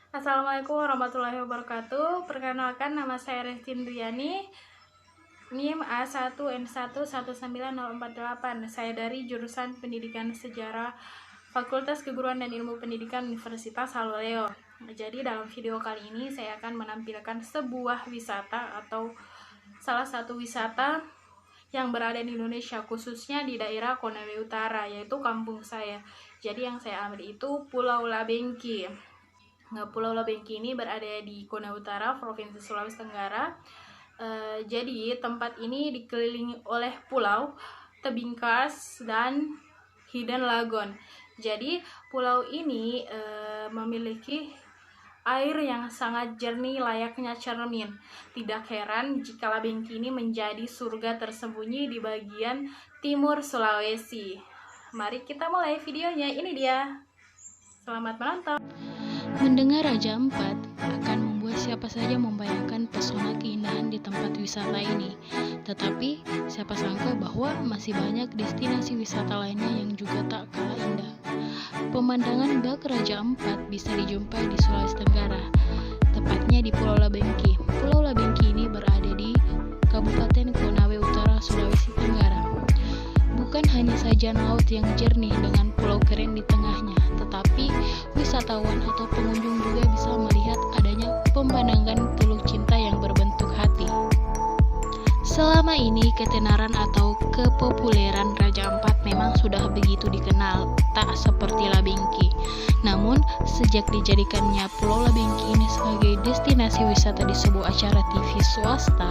Assalamualaikum warahmatullahi wabarakatuh. Perkenalkan, nama saya Restindriani, NIM A1N1 19048. Saya dari jurusan Pendidikan Sejarah Fakultas Keguruan dan Ilmu Pendidikan Universitas Haloleo. Jadi dalam video kali ini saya akan menampilkan sebuah wisata atau salah satu wisata yang berada di Indonesia, khususnya di daerah Konawe Utara, yaitu kampung saya. Jadi yang saya ambil itu Pulau Labengki. Pulau Labengki ini berada di Konawe Utara, Provinsi Sulawesi Tenggara. Jadi tempat ini dikelilingi oleh pulau, tebing kars, dan hidden lagoon. Jadi pulau ini memiliki air yang sangat jernih layaknya cermin. Tidak heran jika Labengki ini menjadi surga tersembunyi di bagian timur Sulawesi. Mari kita mulai videonya, ini dia. Selamat menonton. Mendengar Raja Ampat akan membuat siapa saja membayangkan pesona keindahan di tempat wisata ini. Tetapi, siapa sangka bahwa masih banyak destinasi wisata lainnya yang juga tak kalah indah. Pemandangan bak Raja Ampat bisa dijumpai di Sulawesi Tenggara, tepatnya di Pulau Labengki. Pulau Labengki ini berada di Kabupaten Konawe Utara, Sulawesi Tenggara. Bukan hanya sajian laut yang jernih dengan pulau keren di tengahnya, tetapi wisatawan atau pengunjung juga bisa melihat adanya pemandangan Teluk Cinta yang berbentuk hati. Selama ini ketenaran atau kepopuleran Raja Ampat memang sudah begitu dikenal, tak seperti Labengki. Namun, sejak dijadikannya Pulau Labengki ini sebagai destinasi wisata di sebuah acara TV swasta,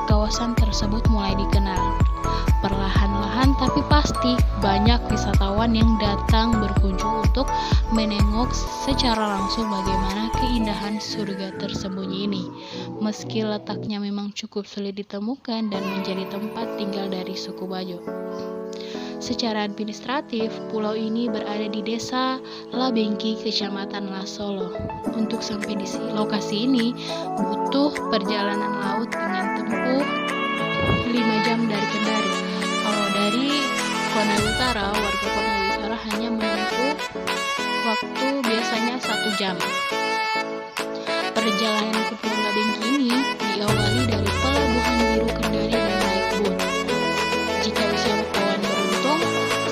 kawasan tersebut mulai dikenal. Perlahan-lahan tapi pasti banyak wisatawan yang datang berkunjung untuk menengok secara langsung bagaimana keindahan surga tersembunyi ini. Meski letaknya memang cukup sulit ditemukan dan menjadi tempat tinggal dari suku Bajo. Secara administratif, pulau ini berada di Desa Labengki, Kecamatan Lasolo. Untuk sampai di lokasi ini butuh perjalanan laut dengan tempuh 5 jam dari Kendari. Kalau dari Konawe Utara, warga Konawe Utara hanya menempuh waktu biasanya 1 jam. Perjalanan ke Pulau Labengki ini diawali dari Pelabuhan Biru Kendari dan naik boot. Jika wisatawan beruntung,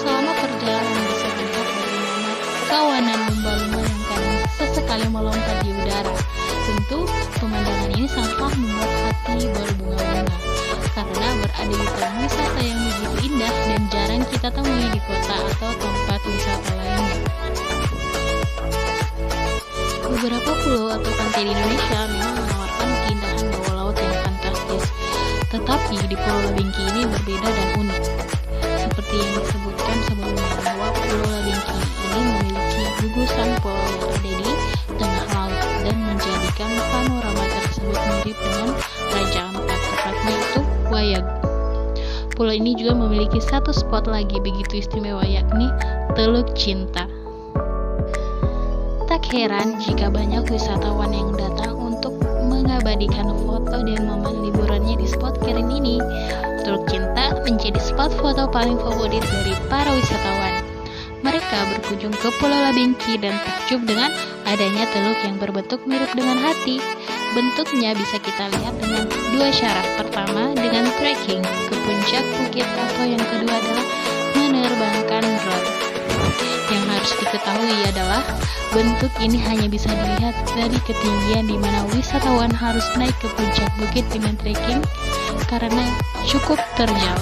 selama perjalanan bisa melihat bagaimana kawanan lumba-lumba yang kadang sesekali melompat di udara. Tentu, pemandangan ini sangat membuat hati berbunga-bunga, karena berada di tempat wisata yang begitu indah dan jarang kita temui di kota atau tempat wisata lainnya. Beberapa pulau atau pantai di Indonesia memang menawarkan keindahan bawah laut yang fantastis, tetapi di Pulau Labengki ini berbeda dan unik. Seperti yang disebutkan sebelumnya bahwa Pulau Labengki ini memiliki gugusan pulau yang ada di tengah laut dan menjadikan panorama tersebut mirip dengan Raja Ampat, tepatnya itu Wayag. Pulau ini juga memiliki satu spot lagi begitu istimewa, yakni Teluk Cinta. Tak heran jika banyak wisatawan yang datang untuk mengabadikan foto dan momen liburannya di spot keren ini. Teluk Cinta menjadi spot foto paling favorit dari para wisatawan. Mereka berkunjung ke Pulau Labengki dan takjub dengan adanya teluk yang berbentuk mirip dengan hati. Bentuknya bisa kita lihat dengan 2 syarat. Pertama, dengan trekking ke puncak bukit, atau yang kedua adalah menerbangkan drone. Yang harus diketahui adalah bentuk ini hanya bisa dilihat dari ketinggian di mana wisatawan harus naik ke puncak bukit dengan trekking karena cukup terjal.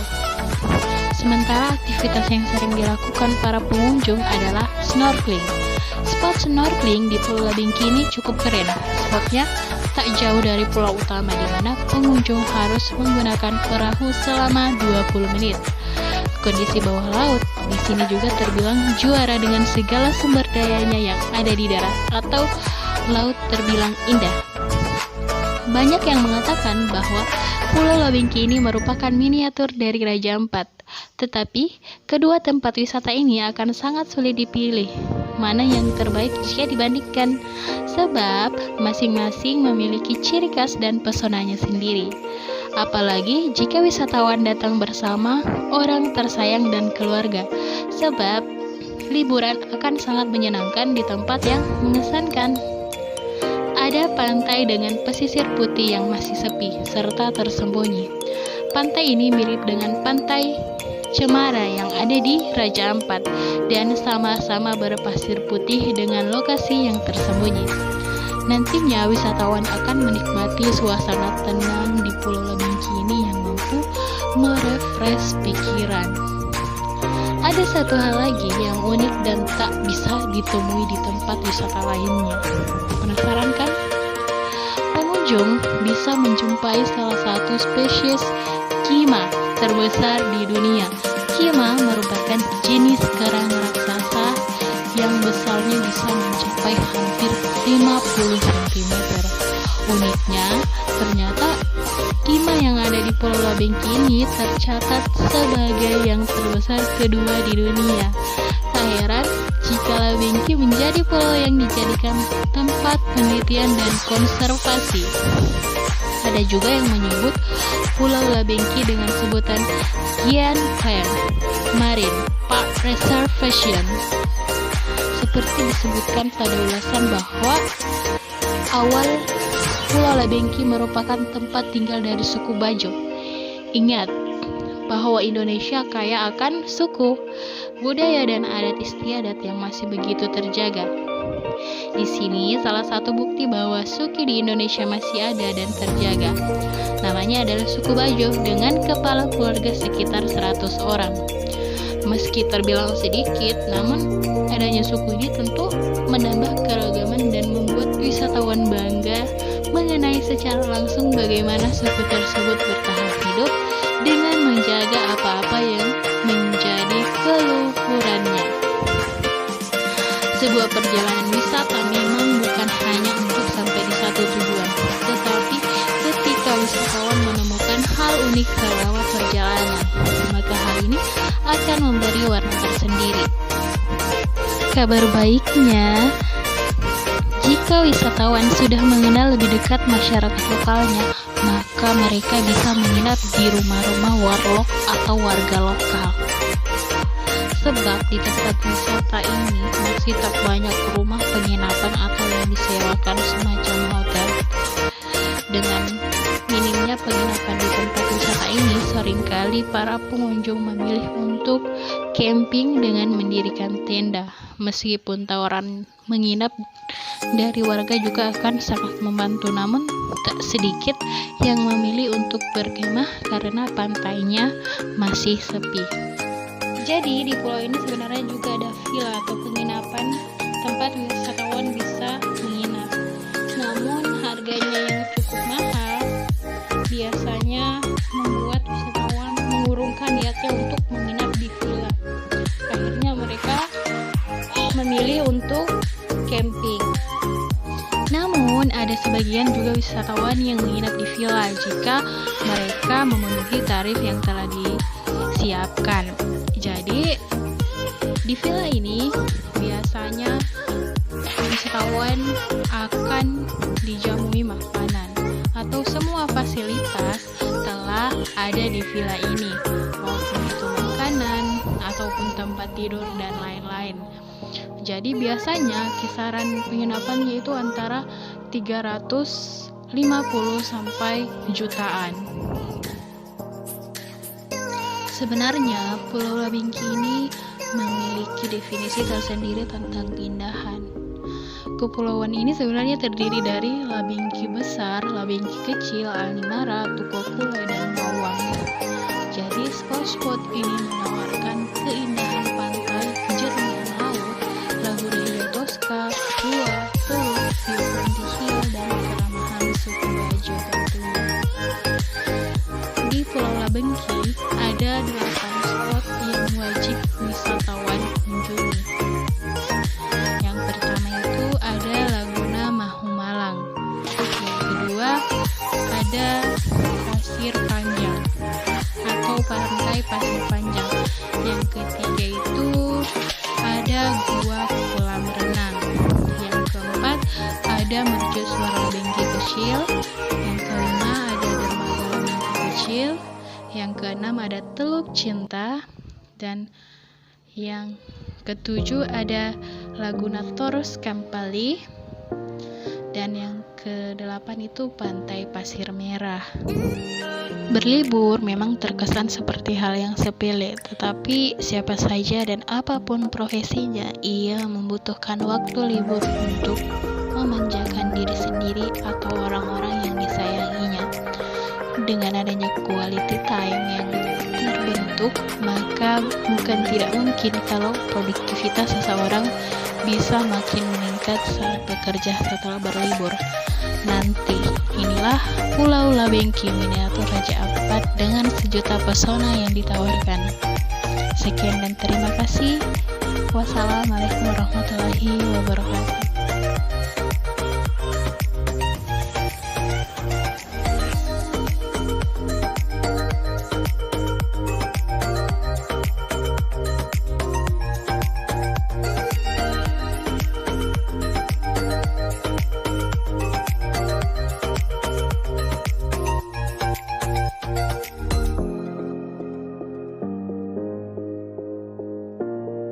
Sementara aktivitas yang sering dilakukan para pengunjung adalah snorkeling. Spot snorkeling di Pulau Labengki ini cukup keren. Spotnya tak jauh dari pulau utama di mana pengunjung harus menggunakan perahu selama 20 menit. Kondisi bawah laut di sini juga terbilang juara dengan segala sumber dayanya yang ada di darat atau laut terbilang indah. Banyak yang mengatakan bahwa Pulau Labengki ini merupakan miniatur dari Raja Ampat. Tetapi, kedua tempat wisata ini akan sangat sulit dipilih mana yang terbaik jika dibandingkan, sebab masing-masing memiliki ciri khas dan pesonanya sendiri. Apalagi jika wisatawan datang bersama orang tersayang dan keluarga, sebab liburan akan sangat menyenangkan di tempat yang mengesankan. ada pantai dengan pesisir putih yang masih sepi serta tersembunyi. Pantai ini mirip dengan pantai Cemara yang ada di Raja Ampat dan sama-sama berpasir putih dengan lokasi yang tersembunyi. Nantinya wisatawan akan menikmati suasana tenang di Pulau Labengki ini yang mampu merefresh pikiran. Ada satu hal lagi yang unik dan tak bisa ditemui di tempat wisata lainnya. Penasaran kan? Pengunjung bisa menjumpai salah satu spesies kima terbesar di dunia. Kima merupakan jenis kerang raksasa yang besarnya bisa mencapai hampir 50 cm. Uniknya, ternyata kima yang ada di Pulau Labengki ini tercatat sebagai yang terbesar kedua di dunia. Tak heran jika Labengki menjadi pulau yang dijadikan tempat penelitian dan konservasi. Ada juga yang menyebut Pulau Labengki dengan sebutan Gian Clair Marine Park Reservation. Seperti disebutkan pada ulasan bahwa awal Pulau Labengki merupakan tempat tinggal dari suku Bajo. Ingat bahwa Indonesia kaya akan suku, budaya dan adat istiadat yang masih begitu terjaga. Di sini salah satu bukti bahwa suku di Indonesia masih ada dan terjaga. Namanya adalah suku Bajo dengan kepala keluarga sekitar 100 orang. Meski terbilang sedikit, namun adanya suku ini tentu menambah keragaman dan membuat wisatawan bangga mengenai secara langsung bagaimana suku tersebut bertahan hidup dengan menjaga apa-apa yang menjadi keluhurannya. Sebuah perjalanan wisata memang bukan hanya untuk sampai di satu tujuan, tetapi ketika wisatawan menemukan hal unik selama perjalanan, maka hal ini akan memberi warna tersendiri. Kabar baiknya, jika wisatawan sudah mengenal lebih dekat masyarakat lokalnya, maka mereka bisa menginap di rumah-rumah warlock atau warga lokal. Sebab di tempat wisata ini masih tak banyak rumah penginapan atau yang disewakan semacam hotel. Dengan minimnya penginapan di tempat wisata ini, seringkali para pengunjung memilih untuk camping dengan mendirikan tenda. Meskipun tawaran menginap dari warga juga akan sangat membantu, namun tak sedikit yang memilih untuk berkemah karena pantainya masih sepi. Jadi di pulau ini sebenarnya juga ada villa atau penginapan tempat wisatawan bisa menginap. Namun harganya yang cukup mahal biasanya membuat wisatawan mengurungkan niatnya untuk menginap di villa. Akhirnya mereka memilih untuk camping. Namun ada sebagian juga wisatawan yang menginap di villa jika mereka memenuhi tarif yang telah disiapkan. Jadi di villa ini biasanya wisatawan akan dijamui makanan atau semua fasilitas telah ada di villa ini, maupun itu makanan ataupun tempat tidur dan lain-lain. Jadi biasanya kisaran penginapannya itu antara 350 sampai jutaan. Sebenarnya Pulau Labengki ini memiliki definisi tersendiri tentang keindahan. Kepulauan ini sebenarnya terdiri dari Labengki besar, Labengki kecil, Animara, Tukokula, dan Bawang. Jadi spot-spot ini menawarkan keindahan pantai, jernih laut, Laguna Hijau Tosca, Gua, Teluk, view Panti Hill, dan keramahan suku Bajo tentunya. Di Pulau Labengki ada 8 spot yang wajib wisatawan kunjungi. Yang pertama itu ada Laguna Mahumalang. Yang kedua ada Pasir Panjang atau Pantai Pasir Panjang. Yang ketiga itu ada Gua Kolam Renang. Yang keempat ada Mercusuar Labengki Kecil. Yang kelima ada Dermaga Labengki Kecil. Yang keenam ada Teluk Cinta, dan yang ketujuh ada Laguna Toros Kampali, dan yang ke-8 itu Pantai Pasir Merah. Berlibur memang terkesan seperti hal yang sepele, tetapi siapa saja dan apapun profesinya, ia membutuhkan waktu libur untuk memanjakan diri sendiri atau orang-orang yang disayanginya. Dengan adanya quality time yang terbentuk, maka bukan tidak mungkin kalau produktivitas seseorang bisa makin meningkat saat bekerja setelah berlibur. Nanti, inilah Pulau Labengki miniatur Raja Ampat dengan sejuta pesona yang ditawarkan. Sekian dan terima kasih. Wassalamualaikum warahmatullahi wabarakatuh.